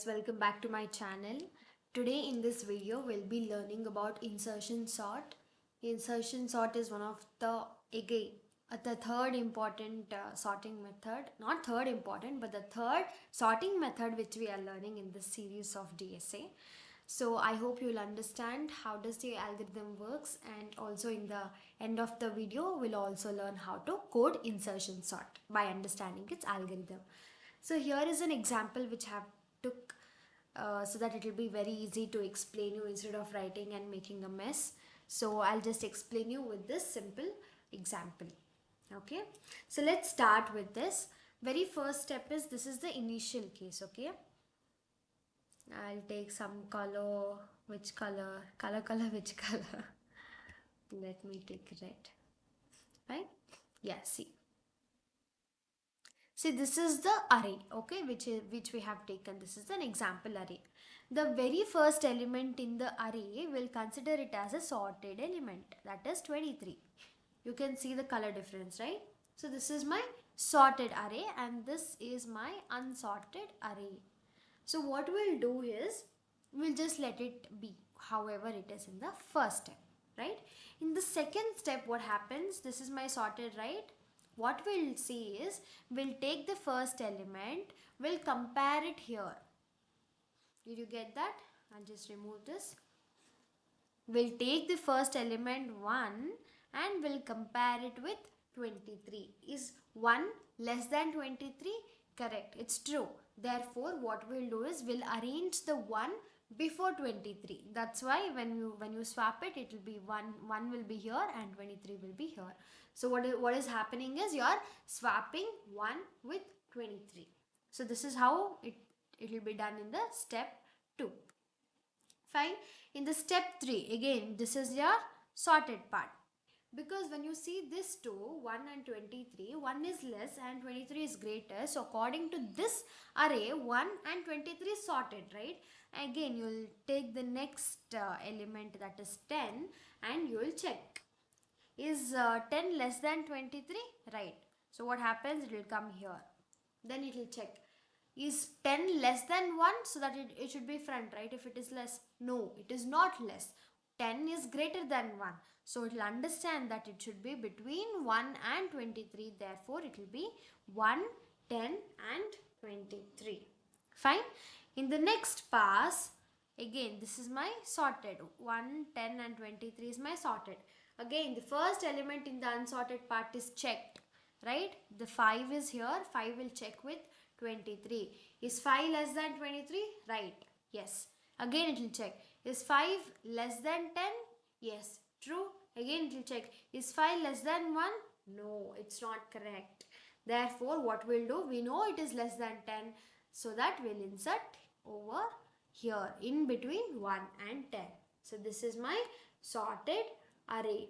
welcome back to my channel. Today in this video we'll be learning about insertion sort. Insertion sort is one of the third important sorting method, not third important but the third sorting method which we are learning in this series of DSA. So I hope you'll understand how does the algorithm works, and also in the end of the video we'll also learn how to code insertion sort by understanding its algorithm. So here is an example which I have took so that it will be very easy to explain you instead of writing and making a mess. So I'll just explain you with this simple example. Okay, so let's start with this. Very first step is this is the initial case. Okay, I'll take some color. Which color? Color, which color? Let me take red. Right? Yeah, see. See, this is the array, okay, which we have taken. This is an example array. The very first element in the array will consider it as a sorted element, that is 23. You can see the color difference, right? So this is my sorted array and this is my unsorted array. So what we'll do is we'll just let it be however it is in the first step, right? In the second step, what happens? This is my sorted, right? What we'll see is we'll take the first element, we'll compare it here. Did you get that? I'll just remove this. We'll take the first element 1 and we'll compare it with 23. Is 1 less than 23? Correct, it's true. Therefore, what we'll do is we'll arrange the 1 before 23. That's why when you swap it, it will be 1 will be here and 23 will be here. So what is happening is you're swapping 1 with 23. So this is how it will be done in the step 2. Fine. In the step 3, again this is your sorted part. Because when you see this two, 1 and 23, 1 is less and 23 is greater. So according to this array, 1 and 23 is sorted, right? Again, you'll take the next element, that is 10, and you'll check. Is 10 less than 23? Right. So what happens? It will come here. Then it will check. Is 10 less than 1? So that it should be front, right? If it is less. No, it is not less. 10 is greater than 1. So it will understand that it should be between 1 and 23. Therefore, it will be 1, 10 and 23. Fine. In the next pass, again this is my sorted. 1, 10 and 23 is my sorted. Again, the first element in the unsorted part is checked, right? The 5 is here. 5 will check with 23. Is 5 less than 23? Right. Yes. Again it will check. Is 5 less than 10? Yes. True. Again it will check. Is 5 less than 1? No, it's not correct. Therefore, what we'll do, we know it is less than 10. So that we'll insert over here in between 1 and 10. So this is my sorted array.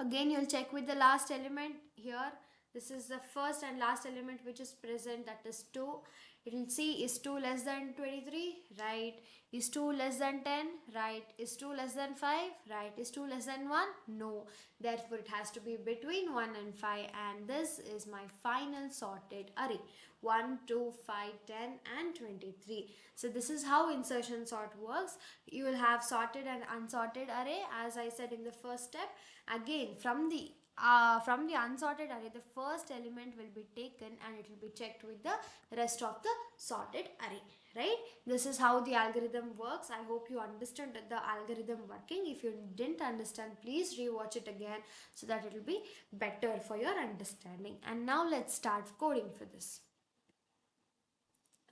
Again, you'll check with the last element here. This is the first and last element which is present, that is 2. It will see, is 2 less than 23? Right. Is 2 less than 10? Right. Is 2 less than 5? Right. Is 2 less than 1? No. Therefore, it has to be between 1 and 5, and this is my final sorted array. 1, 2, 5, 10 and 23. So this is how insertion sort works. You will have sorted and unsorted array, as I said in the first step. Again, from the unsorted array, the first element will be taken and it will be checked with the rest of the sorted array, right? This is how the algorithm works. I hope you understood the algorithm working. If you didn't understand, please rewatch it again so that it will be better for your understanding. And now let's start coding for this.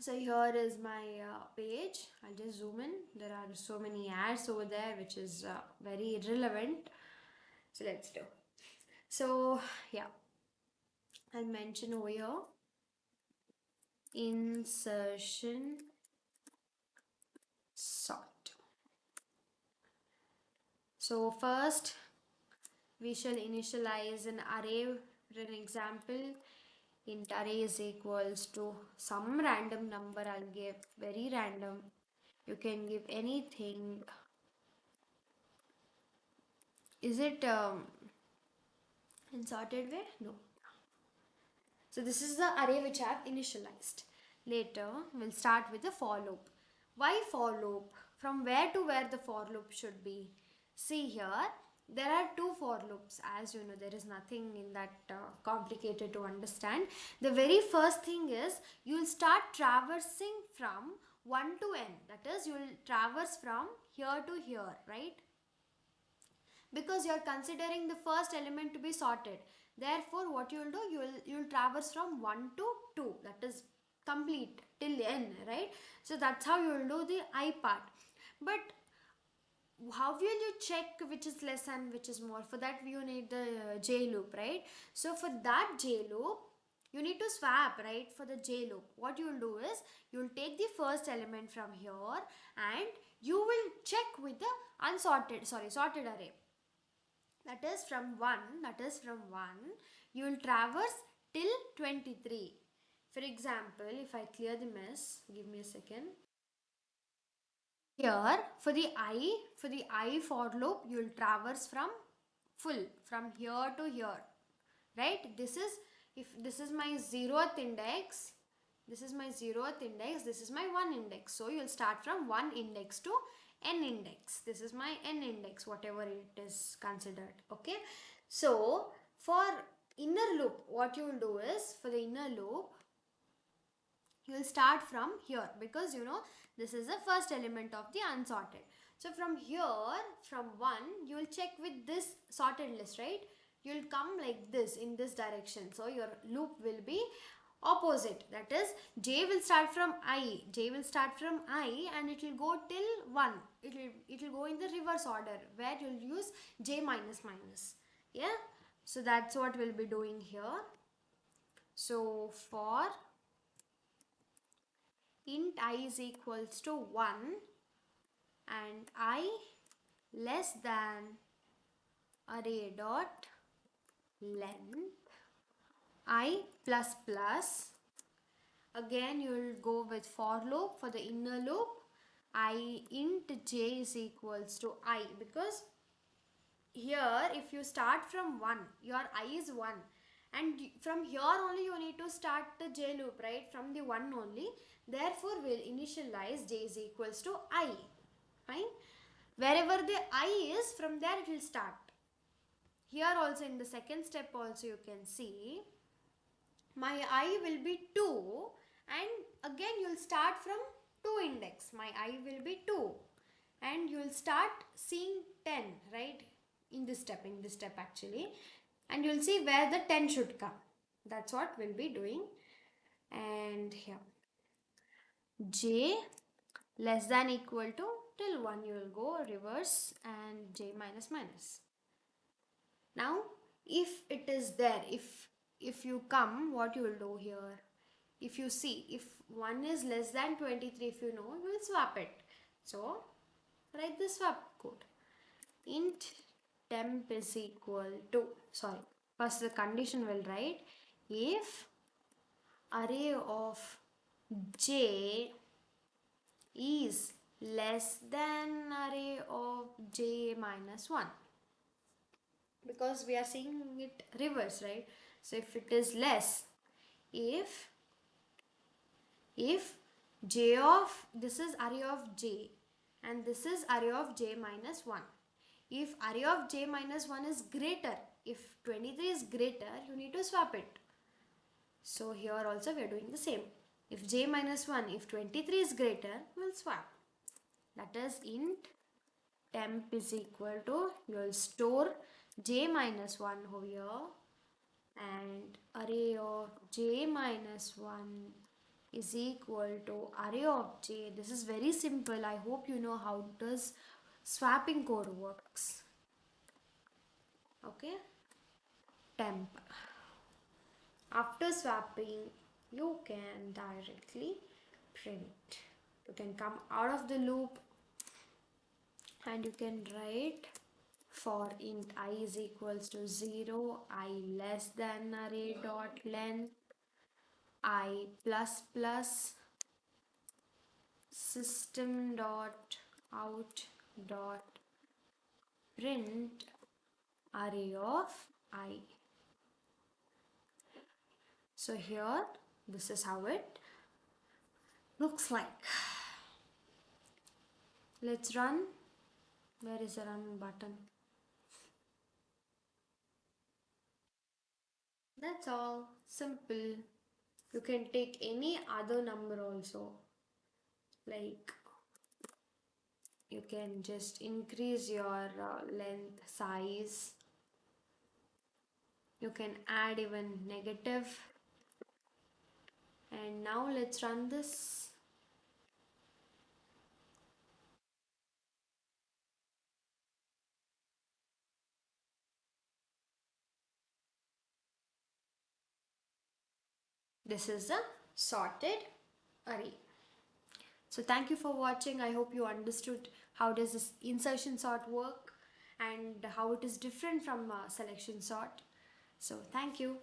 So here is my page. I'll just zoom in. There are so many ads over there which is very irrelevant. So let's do. So yeah, I'll mention over here insertion sort. So first we shall initialize an array. For an example, int array is equals to some random number. I'll give very random. You can give anything. Is it in sorted way? No. So this is the array which I have initialized. Later, we'll start with the for loop. Why for loop? From where to where the for loop should be? See here, there are two for loops. As you know, there is nothing in that complicated to understand. The very first thing is you'll start traversing from 1 to n. That is, you'll traverse from here to here, right? Because you're considering the first element to be sorted. Therefore, what you'll do, you'll traverse from 1 to 2. That is complete till n, right? So that's how you'll do the I part. But how will you check which is less and which is more? For that you need the j loop, right? So for that j loop, you need to swap, right? For the j loop, what you will do is you'll take the first element from here and you will check with the sorted array. That is from 1, you will traverse till 23. For example, if I clear the mess, give me a second. Here for the I for loop, you will traverse from full, from here to here, right? This is, if this is my 0th index, this is my 0th index, this is my 1 index. So you will start from 1 index to n index. This is my n index, whatever it is considered. Okay, so for inner loop, what you will do is, for the inner loop, you will start from here, because you know this is the first element of the unsorted. So from here, from 1, you will check with this sorted list, right? You will come like this, in this direction. So your loop will be opposite. That is, j will start from I, and it will go till 1. It will go in the reverse order, where you will use j minus minus. Yeah, so that's what we'll be doing here. So for int I is equals to 1 and I less than array dot length I plus plus. Again you will go with for loop. For the inner loop, I int j is equals to I, because here if you start from 1, your I is 1, and from here only you need to start the j loop, right? From the 1 only. Therefore we'll initialize j is equals to I. Fine. Wherever the I is, from there it will start. Here also, in the second step also, you can see my I will be 2, and again you will start from 2 index. My I will be 2 and you will start seeing 10, right? In this step actually, and you will see where the 10 should come. That's what we'll be doing. And here j less than equal to, till 1 you will go reverse, and j minus minus. Now if it is there, if you come, what you will do here, if you see, if 1 is less than 23, if you know, you will swap it. So write the swap code. Int temp is equal to, sorry, first the condition will write, if array of j is less than array of j minus 1, because we are seeing it reverse, right? So if it is less, if j of, this is array of j and this is array of j minus 1, if array of j minus 1 is greater, if 23 is greater, you need to swap it. So here also we are doing the same. If j minus 1, if 23 is greater, we will swap. That is, int temp is equal to, you will store j minus 1 over here, and array of j minus 1 is equal to array of j. This is very simple. I hope you know how does swapping code works. Okay, temp. After swapping, you can directly print. You can come out of the loop and you can write for int I is equals to 0, I less than array dot length, I plus plus system dot out dot print array of I. So here this is how it looks like. Let's run. Where is the run button? That's all. Simple. You can take any other number also. Like you can just increase your length size. You can add even negative. And now let's run this. This is a sorted array. So thank you for watching. I hope you understood how does this insertion sort work and how it is different from selection sort. So thank you.